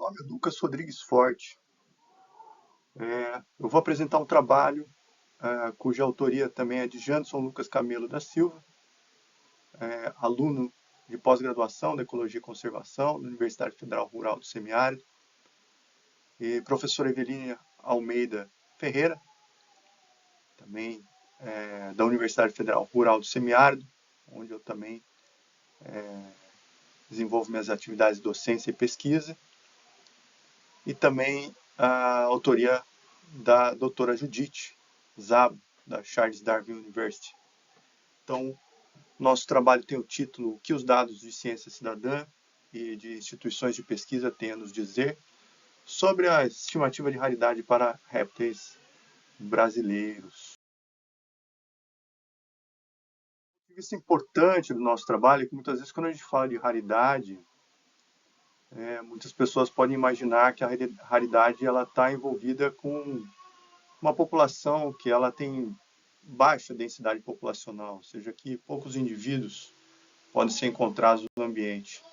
nome é Lucas Rodrigues Forte. Eu vou apresentar um trabalho cuja autoria também é de Janderson Lucas Camelo da Silva, aluno de pós-graduação da Ecologia e Conservação da Universidade Federal Rural do Semiárido, e professora Evelina Almeida Ferreira, também da Universidade Federal Rural do Semiárido, onde eu também desenvolvo minhas atividades de docência e pesquisa, e também a autoria da doutora Judith Szabo, da Charles Darwin University. Então, nosso trabalho tem o título "O que os dados de ciência cidadã e de instituições de pesquisa têm a nos dizer sobre a estimativa de raridade para répteis brasileiros". Isso é importante do nosso trabalho, é que muitas vezes quando a gente fala de raridade, muitas pessoas podem imaginar que a raridade está envolvida com uma população que ela tem baixa densidade populacional, ou seja, que poucos indivíduos podem ser encontrados no ambiente.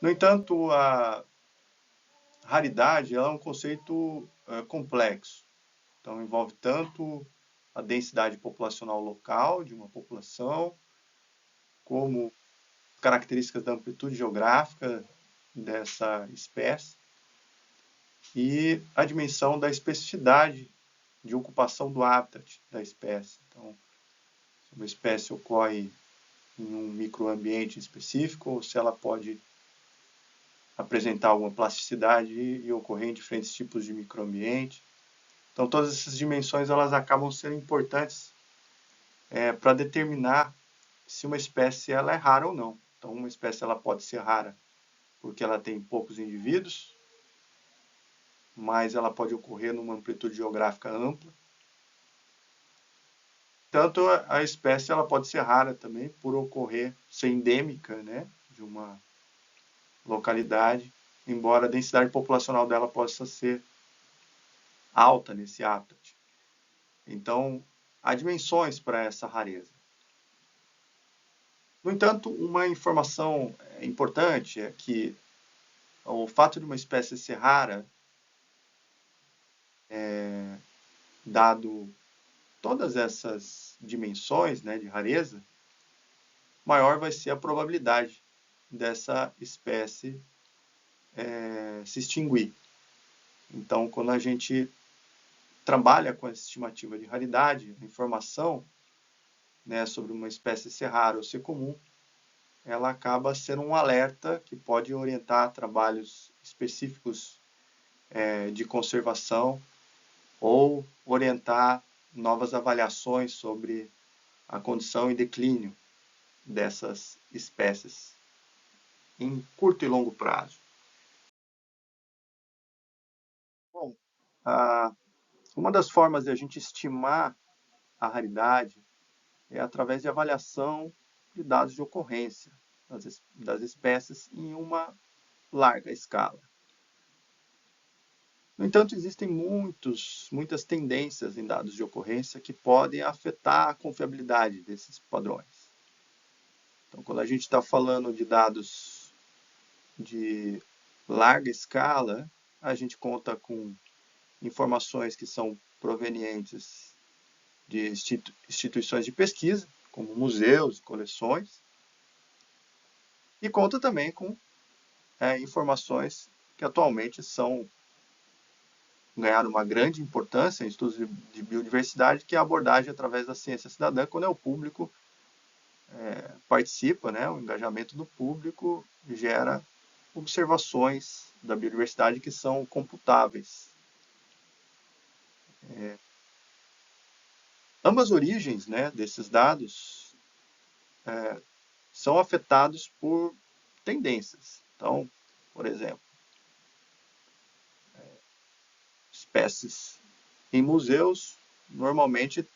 No entanto, a raridade é um conceito complexo. Então, envolve tanto a densidade populacional local de uma população, como características da amplitude geográfica dessa espécie e a dimensão da especificidade de ocupação do habitat da espécie. Então, se uma espécie ocorre em um microambiente específico, ou se ela pode apresentar alguma plasticidade e ocorrer em diferentes tipos de microambiente. Então, todas essas dimensões elas acabam sendo importantes para determinar se uma espécie ela é rara ou não. Então, uma espécie ela pode ser rara porque ela tem poucos indivíduos, mas ela pode ocorrer numa amplitude geográfica ampla. Tanto a espécie ela pode ser rara também por ocorrer, ser endêmica, né, de uma localidade, embora a densidade populacional dela possa ser alta nesse habitat. Então, há dimensões para essa rareza. No entanto, uma informação importante é que o fato de uma espécie ser rara, dado todas essas dimensões, né, de rareza, maior vai ser a probabilidade dessa espécie se extinguir. Então, quando a gente trabalha com essa estimativa de raridade, a informação, né, sobre uma espécie ser rara ou ser comum, ela acaba sendo um alerta que pode orientar trabalhos específicos de conservação ou orientar novas avaliações sobre a condição e declínio dessas espécies em curto e longo prazo. Bom, uma das formas de a gente estimar a raridade é através de avaliação de dados de ocorrência das espécies em uma larga escala. No entanto, existem muitas tendências em dados de ocorrência que podem afetar a confiabilidade desses padrões. Então, quando a gente está falando de dados de larga escala, a gente conta com informações que são provenientes de instituições de pesquisa, como museus, coleções, e conta também com informações que atualmente ganharam uma grande importância em estudos de biodiversidade, que é a abordagem através da ciência cidadã, quando o público participa, né, o engajamento do público gera observações da biodiversidade que são computáveis. Ambas origens, né, desses dados são afetados por tendências. Então, por exemplo, espécies em museus normalmente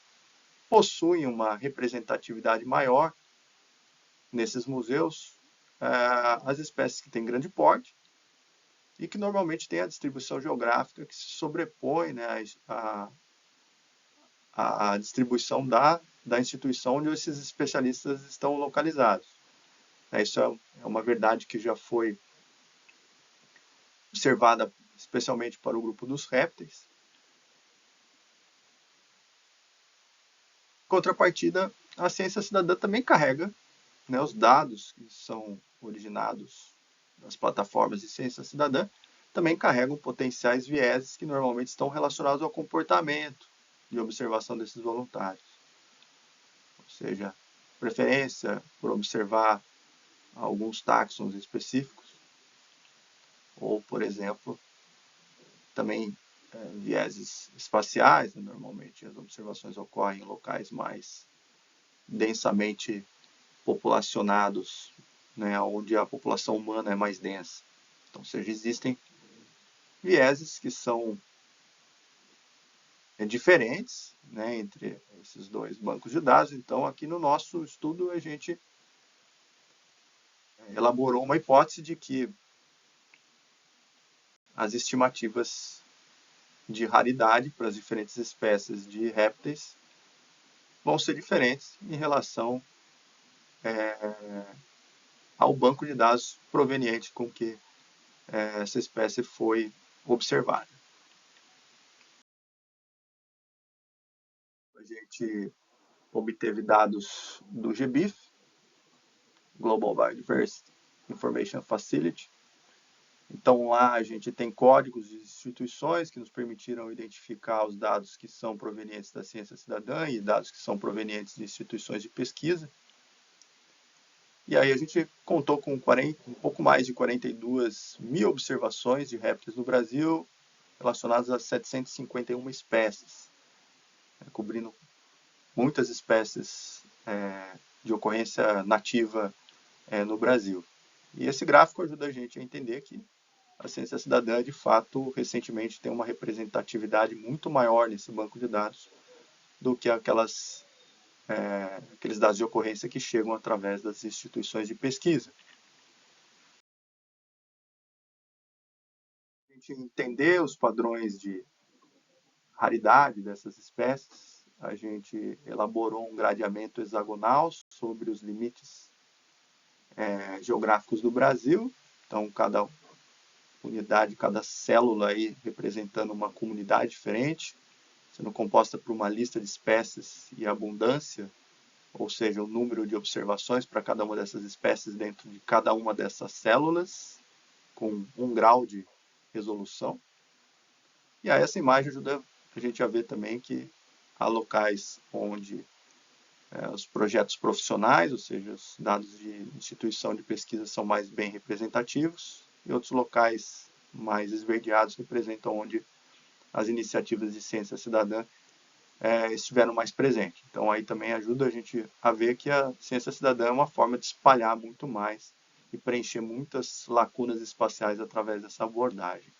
possuem uma representatividade maior nesses museus, as espécies que têm grande porte e que normalmente têm a distribuição geográfica que se sobrepõe, né, a distribuição da instituição onde esses especialistas estão localizados. Isso é uma verdade que já foi observada especialmente para o grupo dos répteis. Em contrapartida, a ciência cidadã também carrega, né, os dados que são originados das plataformas de ciência cidadã, também carregam potenciais vieses que normalmente estão relacionados ao comportamento de observação desses voluntários. Ou seja, preferência por observar alguns táxons específicos, ou, por exemplo, também vieses espaciais, né? Normalmente as observações ocorrem em locais mais densamente populacionados, né? Onde a população humana é mais densa. Então, ou seja, existem vieses que são diferentes, né, entre esses dois bancos de dados. Então, aqui no nosso estudo, a gente elaborou uma hipótese de que as estimativas de raridade para as diferentes espécies de répteis vão ser diferentes em relação ao banco de dados proveniente com que essa espécie foi observada. A gente obteve dados do GBIF, Global Biodiversity Information Facility. Então lá a gente tem códigos de instituições que nos permitiram identificar os dados que são provenientes da ciência cidadã e dados que são provenientes de instituições de pesquisa. E aí a gente contou com um pouco mais de 42 mil observações de répteis no Brasil, relacionadas a 751 espécies, cobrindo muitas espécies de ocorrência nativa no Brasil. E esse gráfico ajuda a gente a entender que a ciência cidadã, de fato, recentemente tem uma representatividade muito maior nesse banco de dados do que aqueles dados de ocorrência que chegam através das instituições de pesquisa. A gente entender os padrões de raridade dessas espécies, a gente elaborou um gradeamento hexagonal sobre os limites geográficos do Brasil. Então, cada unidade, cada célula aí representando uma comunidade diferente, sendo composta por uma lista de espécies e abundância, ou seja, o número de observações para cada uma dessas espécies dentro de cada uma dessas células, com 1 grau de resolução. E aí essa imagem ajuda a gente a ver também que há locais onde os projetos profissionais, ou seja, os dados de instituição de pesquisa são mais bem representativos, e outros locais mais esverdeados representam onde as iniciativas de ciência cidadã estiveram mais presentes. Então aí também ajuda a gente a ver que a ciência cidadã é uma forma de espalhar muito mais e preencher muitas lacunas espaciais através dessa abordagem.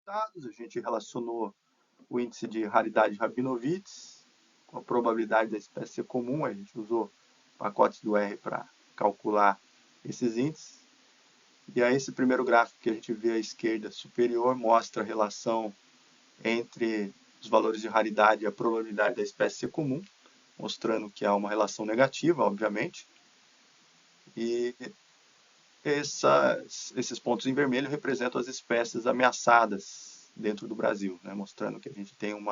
A gente relacionou o índice de raridade de Rabinowitz com a probabilidade da espécie ser comum. A gente usou pacotes do R para calcular esses índices. E aí esse primeiro gráfico que a gente vê à esquerda superior mostra a relação entre os valores de raridade e a probabilidade da espécie ser comum, mostrando que há uma relação negativa, obviamente. E esses pontos em vermelho representam as espécies ameaçadas dentro do Brasil, né? Mostrando que a gente tem um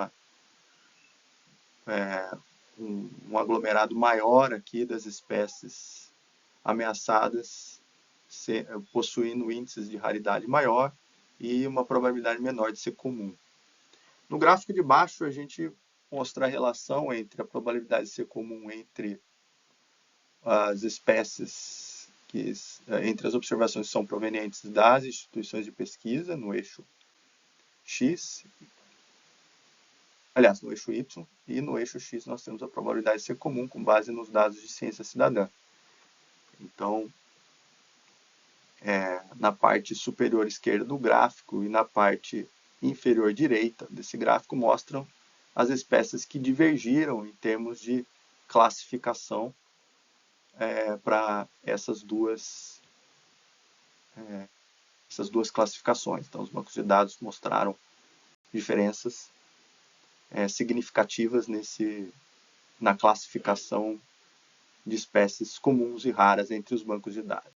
aglomerado maior aqui das espécies ameaçadas, possuindo índices de raridade maior e uma probabilidade menor de ser comum. No gráfico de baixo, a gente mostra a relação entre a probabilidade de ser comum entre as espécies, entre as observações que são provenientes das instituições de pesquisa, no eixo X, aliás, no eixo Y, e no eixo X nós temos a probabilidade de ser comum com base nos dados de ciência cidadã. Então, na parte superior esquerda do gráfico e na parte inferior direita desse gráfico mostram as espécies que divergiram em termos de classificação para essas duas classificações. Então, os bancos de dados mostraram diferenças significativas na classificação de espécies comuns e raras entre os bancos de dados.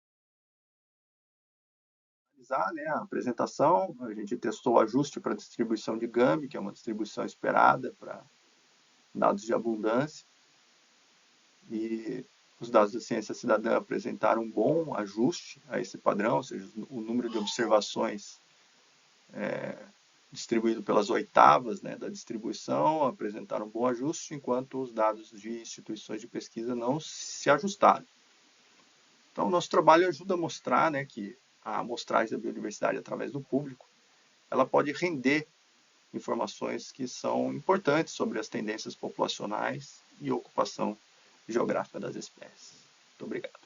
analisar, né, a apresentação, a gente testou o ajuste para a distribuição de Gambi, que é uma distribuição esperada para dados de abundância, e os dados da ciência cidadã apresentaram um bom ajuste a esse padrão, ou seja, o número de observações distribuído pelas oitavas, né, da distribuição apresentaram um bom ajuste, enquanto os dados de instituições de pesquisa não se ajustaram. Então, o nosso trabalho ajuda a mostrar, né, que a amostragem da biodiversidade através do público, ela pode render informações que são importantes sobre as tendências populacionais e ocupação geográfica das espécies. Muito obrigado.